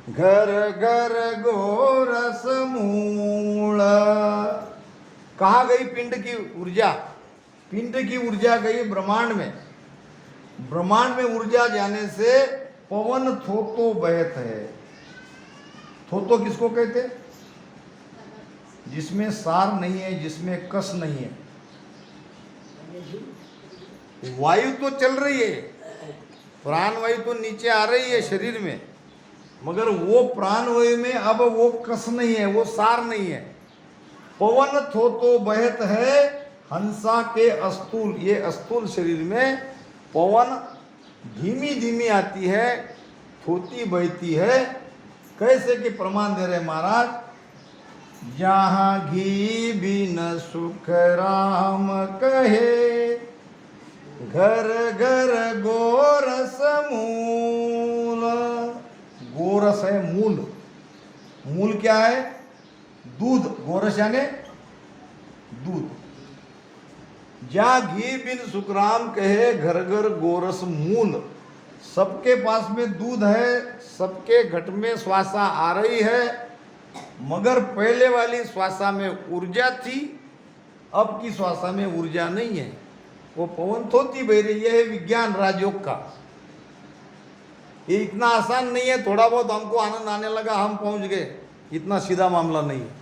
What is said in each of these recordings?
घर घर गोरस मूल। कहाँ गई पिंड की ऊर्जा? पिंड की ऊर्जा गई ब्रह्मांड में। ब्रह्मांड में ऊर्जा जाने से पवन थोतो बहत है। थोतो किसको कहते? जिसमें सार नहीं है, जिसमें कस नहीं है। वायु तो चल रही है, प्राण वायु तो नीचे आ रही है शरीर में, मगर वो प्राण वायु में अब वो कस नहीं है, वो सार नहीं है। पवन थोतो बहत है हंसा के अस्तूल। ये अस्तूल शरीर में पवन धीमी धीमी आती है, थोती बहती है। कैसे कि प्रमाण दे रहे महाराज, जहाँ घी बिन सुख राम कहे, घर घर गोरस मूल। गोरस है मूल। मूल क्या है? दूध। गोरस यानी दूध। जा घी बिन सुखराम कहे, घर घर गोरस मूल। सबके पास में दूध है, सबके घट में श्वासा आ रही है, मगर पहले वाली श्वासा में ऊर्जा थी, अब की श्वासा में ऊर्जा नहीं है। वो पवन थोती बह रही है। विज्ञान राजयोग का ये इतना आसान नहीं है। थोड़ा बहुत हमको आनंद आने लगा, हम पहुंच गए, इतना सीधा मामला नहीं है।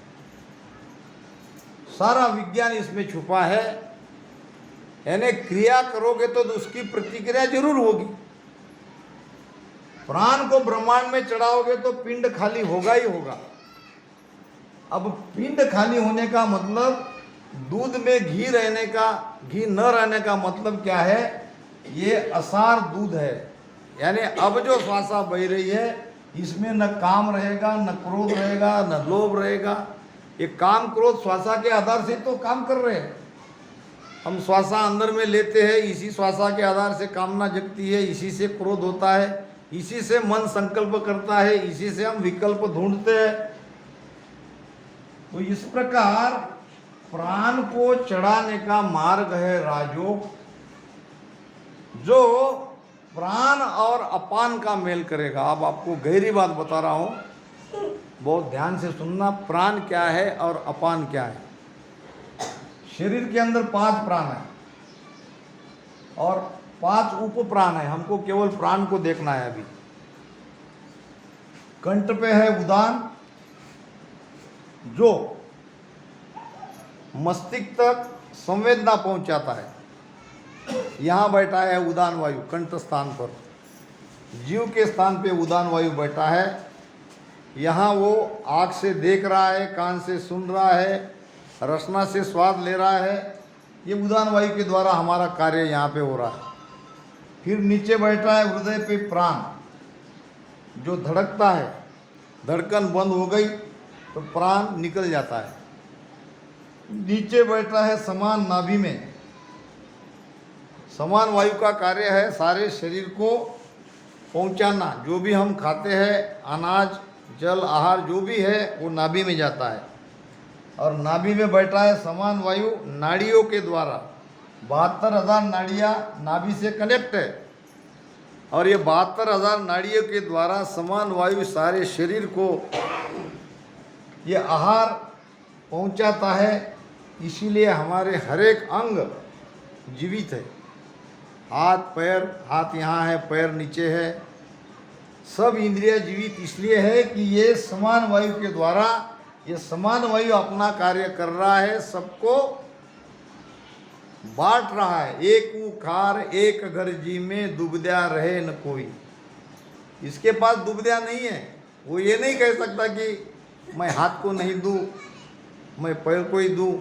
सारा विज्ञान इसमें छुपा है। यानी क्रिया करोगे तो उसकी प्रतिक्रिया जरूर होगी। प्राण को ब्रह्मांड में चढ़ाओगे तो पिंड खाली होगा ही होगा। अब पिंड खाली होने का मतलब, दूध में घी रहने का, घी न रहने का मतलब क्या है? ये असार दूध है। यानी अब जो श्वासा बह रही है इसमें न काम रहेगा, न क्रोध रहेगा, न लोभ रहेगा। ये काम क्रोध श्वासा के आधार से तो काम कर रहे हैं। हम श्वासा अंदर में लेते हैं, इसी श्वासा के आधार से कामना जगती है, इसी से क्रोध होता है, इसी से मन संकल्प करता है, इसी से हम विकल्प ढूंढते हैं। तो इस प्रकार प्राण को चढ़ाने का मार्ग है राजयोग, जो प्राण और अपान का मेल करेगा। अब आपको गहरी बात बता रहा हूं, बहुत ध्यान से सुनना। प्राण क्या है और अपान क्या है? शरीर के अंदर 5 प्राण है और 5 उप प्राण है। हमको केवल प्राण को देखना है। अभी कंठ पे है उदान, जो मस्तिष्क तक संवेदना पहुंचाता है। यहाँ बैठा है उदान वायु कंठ स्थान पर। जीव के स्थान पे उदान वायु बैठा है। यहाँ वो आँख से देख रहा है, कान से सुन रहा है, रसना से स्वाद ले रहा है। ये उदान वायु के द्वारा हमारा कार्य यहाँ पे हो रहा है। फिर नीचे बैठा है हृदय पे प्राण, जो धड़कता है। धड़कन बंद हो गई तो प्राण निकल जाता है। नीचे बैठा है समान नाभि में। समान वायु का कार्य है सारे शरीर को पहुंचाना। जो भी हम खाते हैं, अनाज, जल, आहार जो भी है वो नाभि में जाता है। और नाभि में बैठा है समान वायु नाड़ियों के द्वारा। 72,000 नाड़ियाँ नाभि से कनेक्ट है और ये 72,000 नाड़ियों के द्वारा समान वायु सारे शरीर को ये आहार पहुंचाता है। इसीलिए हमारे हर एक अंग जीवित है। हाथ पैर, हाथ यहाँ है, पैर नीचे है, सब इंद्रिय जीवित इसलिए है कि ये समान वायु के द्वारा, ये समान वायु अपना कार्य कर रहा है, सबको बांट रहा है। एक उखार एक घर जी में दुबद्या रहे न कोई। इसके पास दुबद्या नहीं है। वो ये नहीं कह सकता कि मैं हाथ को नहीं दूँ, मैं पैर को ही दूँ।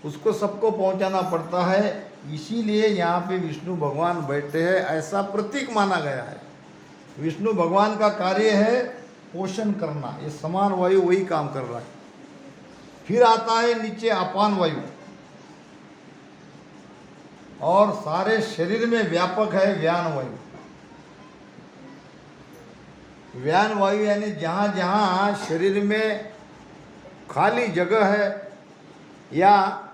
उसको सबको पहुंचाना पड़ता है। इसीलिए यहाँ पे विष्णु भगवान बैठे हैं, ऐसा प्रतीक माना गया है। विष्णु भगवान का कार्य है पोषण करना। ये समान वायु वही काम कर रहा है। फिर आता है नीचे अपान वायु, और सारे शरीर में व्यापक है व्यान वायु। व्यान वायु यानी जहाँ जहाँ शरीर में खाली जगह है या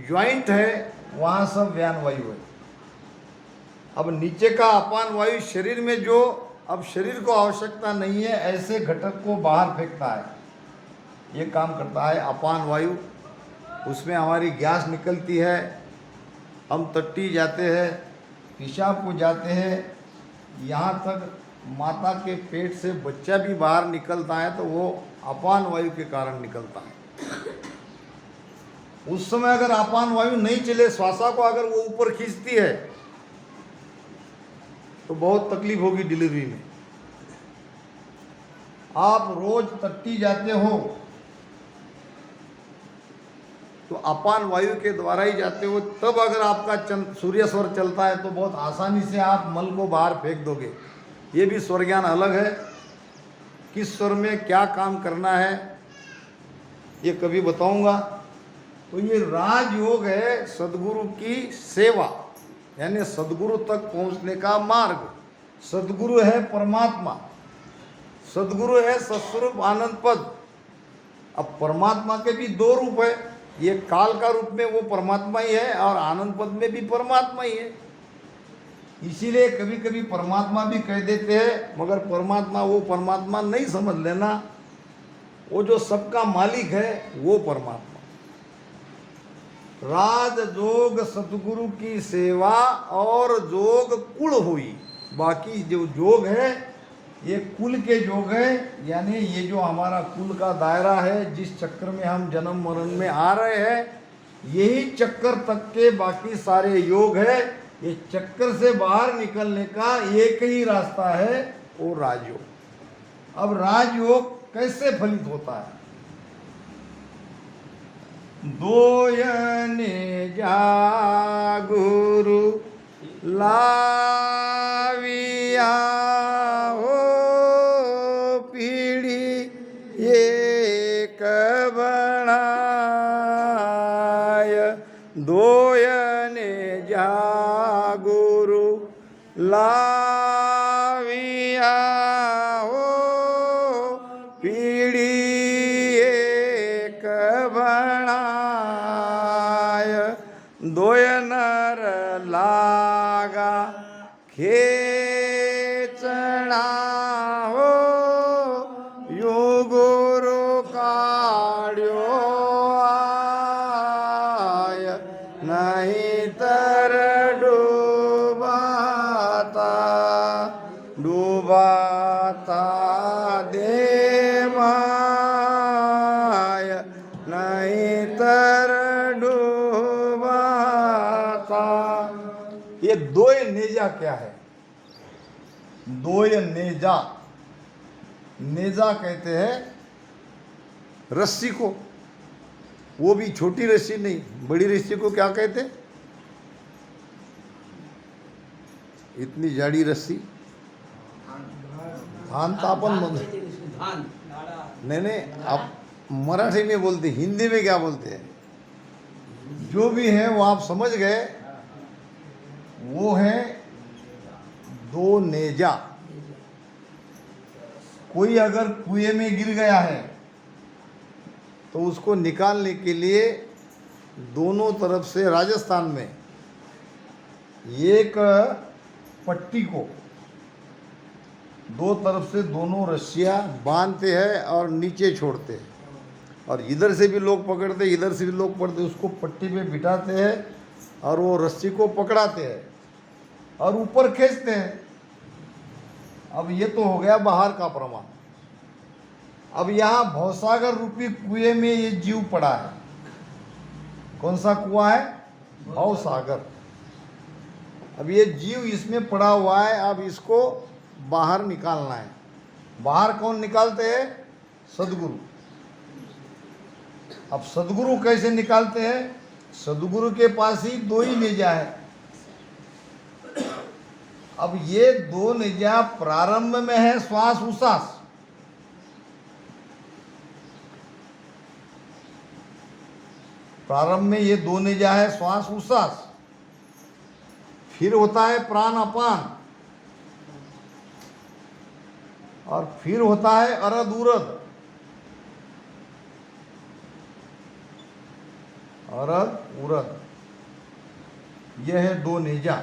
ज्वाइंट है, वहाँ सब व्यान वायु है। अब नीचे का अपान वायु शरीर में जो अब शरीर को आवश्यकता नहीं है, ऐसे घटक को बाहर फेंकता है। ये काम करता है अपान वायु। उसमें हमारी गैस निकलती है, हम टट्टी जाते हैं, पेशाब को जाते हैं, यहाँ तक माता के पेट से बच्चा भी बाहर निकलता है तो वो अपान वायु के कारण निकलता है। उस समय अगर अपान वायु नहीं चले, श्वासा को अगर वो ऊपर खींचती है तो बहुत तकलीफ होगी डिलीवरी में। आप रोज टट्टी जाते हो तो अपान वायु के द्वारा ही जाते हो, तब अगर आपका सूर्य स्वर चलता है तो बहुत आसानी से आप मल को बाहर फेंक दोगे। ये भी स्वर ज्ञान अलग है, किस स्वर में क्या काम करना है ये कभी बताऊंगा। तो ये राजयोग है सद्गुरु की सेवा, यानी सद्गुरु तक पहुंचने का मार्ग। सद्गुरु है परमात्मा, सद्गुरु है सत्स्वरूप आनंद पद। अब परमात्मा के भी दो रूप है, ये काल का रूप में वो परमात्मा ही है और आनंद पद में भी परमात्मा ही है। इसीलिए कभी कभी परमात्मा भी कह देते हैं, मगर परमात्मा वो परमात्मा नहीं समझ लेना, वो जो सबका मालिक है वो परमात्मा। राज जोग सतगुरु की सेवा और जोग कुल हुई। बाकी जो जोग है ये कुल के जोग है, यानी ये जो हमारा कुल का दायरा है, जिस चक्कर में हम जन्म मरण में आ रहे हैं, यही चक्कर तक के बाकी सारे योग है। ये चक्कर से बाहर निकलने का एक ही रास्ता है, वो राजयोग। अब राजयोग कैसे फलित होता है? दोयने जागुरु लाविया हो पीढ़ी एक बनाय। दोयने जागुरु लाविया हो पीढ़ी एक बनाय। दोय नर लागा खेचना हो यो गुरु काढ़्यो आय। नहीं तर डूबाता देवाय। नहीं तर डूबाता। ये दोय नेजा क्या है? दोय नेजा, नेजा कहते हैं रस्सी को, वो भी छोटी रस्सी नहीं, बड़ी रस्सी को क्या कहते? इतनी जाड़ी रस्सी, धान तो अपन बोलते नहीं, आप मराठी में बोलते, हिंदी में क्या बोलते हैं? जो भी है वो आप समझ गए, वो है दो नेजा। कोई अगर कुएं में गिर गया है तो उसको निकालने के लिए दोनों तरफ से, राजस्थान में एक पट्टी को दो तरफ से दोनों रस्सियाँ बांधते हैं और नीचे छोड़ते हैं, और इधर से भी लोग पकड़ते, इधर से भी लोग पकड़ते, उसको पट्टी पे बिठाते हैं और वो रस्सी को पकड़ाते हैं और ऊपर खींचते हैं। अब ये तो हो गया बाहर का प्रमाण। अब यहाँ भवसागर रूपी कुएं में ये जीव पड़ा है। कौन सा कुआं है? भवसागर। अब ये जीव इसमें पड़ा हुआ है, अब इसको बाहर निकालना है। बाहर कौन निकालते हैं? सद्गुरु। अब सद्गुरु कैसे निकालते हैं? सद्गुरु के पास ही दो ही नेजा है। अब ये दो नेजा प्रारंभ में है श्वास उश्वास, प्रारंभ में ये दो नेजा है श्वास उश्वास, फिर होता है प्राण अपान, और फिर होता है अरद उरद। अरद उरद, यह है दो नेजा।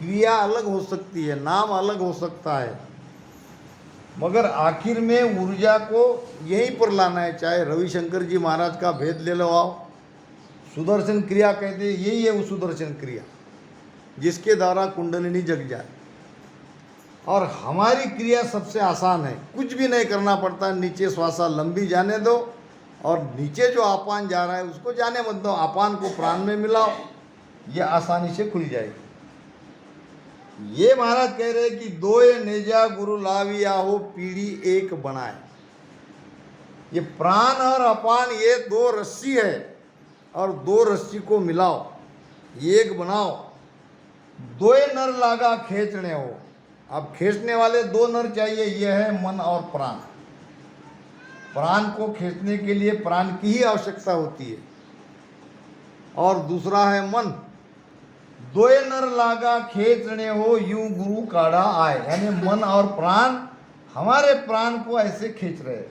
क्रिया अलग हो सकती है, नाम अलग हो सकता है, मगर आखिर में ऊर्जा को यहीं पर लाना है। चाहे रविशंकर जी महाराज का भेद ले लो आओ, सुदर्शन क्रिया कहते हैं, यही है वो सुदर्शन क्रिया जिसके द्वारा कुंडलिनी जग जाए। और हमारी क्रिया सबसे आसान है, कुछ भी नहीं करना पड़ता। नीचे श्वासा लंबी जाने दो और नीचे जो आपान जा रहा है उसको जाने मत दो, आपान को प्राण में मिलाओ, ये आसानी से खुल जाएगी। ये महाराज कह रहे हैं कि दोए नेजा गुरु लाविया हो पीढ़ी एक बनाए। ये प्राण और अपान ये दो रस्सी है और दो रस्सी को मिलाओ, एक बनाओ। दोए नर लागा खींचने हो, अब खींचने वाले दो नर चाहिए, ये है मन और प्राण। प्राण को खींचने के लिए प्राण की ही आवश्यकता होती है, और दूसरा है मन। दोए नर लागा खींचने हो यूं गुरु काढ़ा आए, यानी मन और प्राण हमारे प्राण को ऐसे खींच रहे,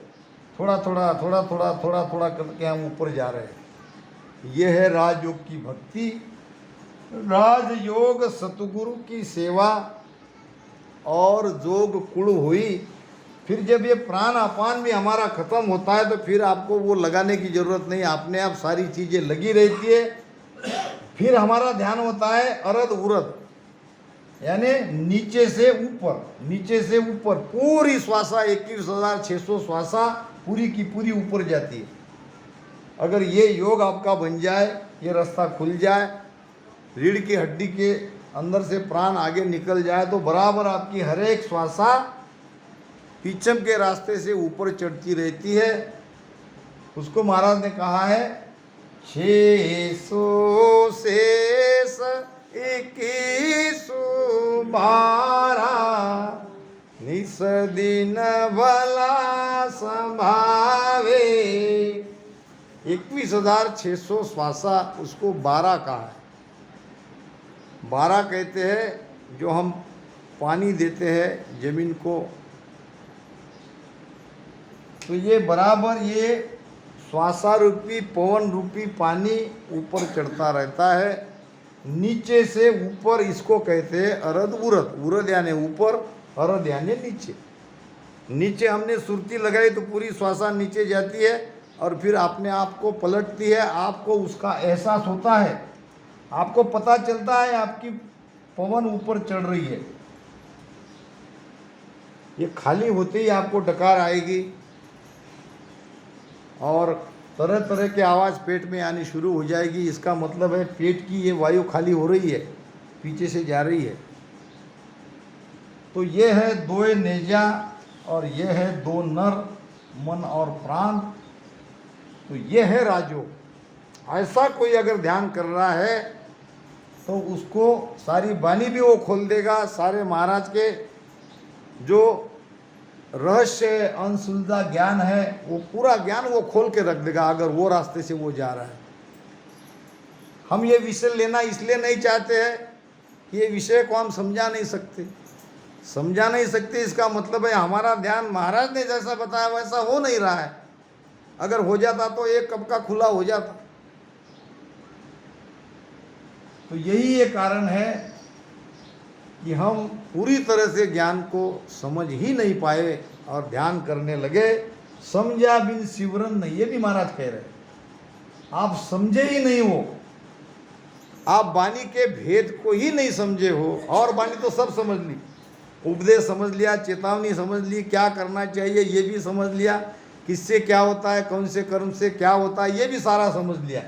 थोड़ा थोड़ा थोड़ा थोड़ा थोड़ा थोड़ा करके हम ऊपर जा रहे हैं। ये है राजयोग की भक्ति, राजयोग सतगुरु की सेवा और जोग कुल हुई। फिर जब ये प्राण अपान भी हमारा खत्म होता है तो फिर आपको वो लगाने की जरूरत नहीं, अपने आप सारी चीजें लगी रहती है। फिर हमारा ध्यान होता है अरद उरद, यानी नीचे से ऊपर, नीचे से ऊपर पूरी श्वासा 21,600 श्वासा पूरी की पूरी ऊपर जाती है। अगर ये योग आपका बन जाए, ये रास्ता खुल जाए, रीढ़ की हड्डी के अंदर से प्राण आगे निकल जाए, तो बराबर आपकी हर एक श्वासा पीछम के रास्ते से ऊपर चढ़ती रहती है। उसको महाराज ने कहा है 600 शेष 21,12 निस दिन भला संभावे। 21,600 श्वासा उसको 12 कहा है। 12 कहते हैं जो हम पानी देते हैं जमीन को, तो ये बराबर ये श्वासा रूपी पवन रूपी पानी ऊपर चढ़ता रहता है, नीचे से ऊपर। इसको कहते हैं अरद उरद। उरद यानी ऊपर, अरद यानी नीचे। नीचे हमने सुरती लगाई तो पूरी श्वासा नीचे जाती है और फिर अपने आप को पलटती है। आपको उसका एहसास होता है, आपको पता चलता है आपकी पवन ऊपर चढ़ रही है। ये खाली होते ही आपको डकार आएगी और तरह तरह के आवाज़ पेट में आनी शुरू हो जाएगी। इसका मतलब है पेट की ये वायु खाली हो रही है, पीछे से जा रही है। तो ये है दोए नेजा और ये है दो नर, मन और प्राण। तो ये है राजयोग। ऐसा कोई अगर ध्यान कर रहा है तो उसको सारी वाणी भी वो खोल देगा। सारे महाराज के जो रहस्य अनसुलझा ज्ञान है वो पूरा ज्ञान वो खोल के रख देगा, अगर वो रास्ते से वो जा रहा है। हम ये विषय लेना इसलिए नहीं चाहते हैं, ये विषय को हम समझा नहीं सकते। इसका मतलब है हमारा ध्यान महाराज ने जैसा बताया वैसा हो नहीं रहा है। अगर हो जाता तो एक कप का खुला हो जाता। तो यही एक कारण है कि हम पूरी तरह से ज्ञान को समझ ही नहीं पाए और ध्यान करने लगे। समझा बिन सिवरन नहीं, ये भी महाराज कह रहे हैं। आप समझे ही नहीं हो, आप वाणी के भेद को ही नहीं समझे हो। और वाणी तो सब समझ ली, उपदेश समझ लिया, चेतावनी समझ ली, क्या करना चाहिए ये भी समझ लिया, किससे क्या होता है, कौन से कर्म से क्या होता है ये भी सारा समझ लिया।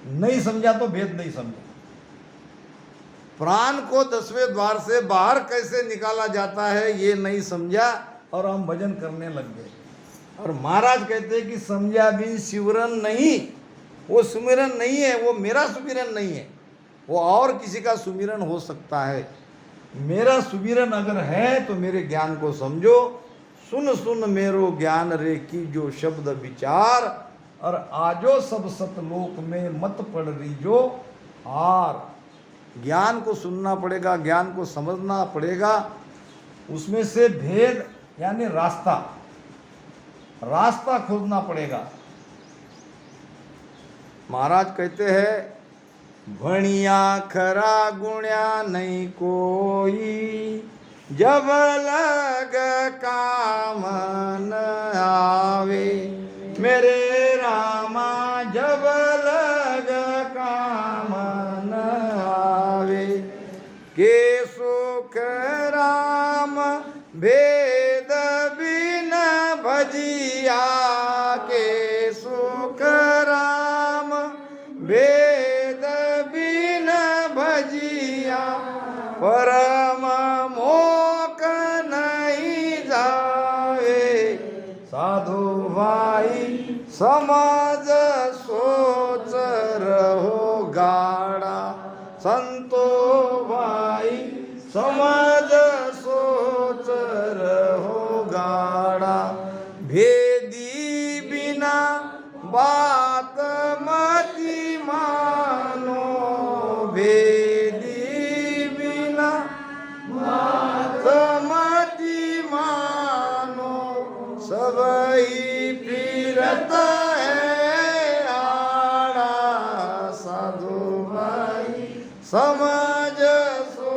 नहीं समझा तो भेद नहीं समझा। प्राण को 10वें द्वार से बाहर कैसे निकाला जाता है ये नहीं समझा और हम भजन करने लग गए। और महाराज कहते हैं कि समझा बिन सिमरन नहीं, वो सुमिरन नहीं है, वो मेरा सुमिरन नहीं है, वो और किसी का सुमिरन हो सकता है। मेरा सुमिरन अगर है तो मेरे ज्ञान को समझो। सुन सुन मेरो ज्ञान रे की जो शब्द विचार, और आजो सब सतलोक में मत पड़ रही जो हार। ज्ञान को सुनना पड़ेगा, ज्ञान को समझना पड़ेगा, उसमें से भेद यानी रास्ता खोजना पड़ेगा। महाराज कहते हैं भणिया खरा गुण्या नहीं कोई, जब लग काम न आवे। मेरे रामा जब लग काम न आवे। के सुख राम भेद बिन भजिया, के सुख राम भेद बिन भजिया। परम मोक नहीं जावे, साधु भाई समझ सोच रहो गाड़ा। संतो भाई समझ सोच रहो गाड़ा। भेदी बिना बात मति मानो, भेदी बिना बात मति मानो। सबई फिरत है आड़ा, साधु भाई समझ सो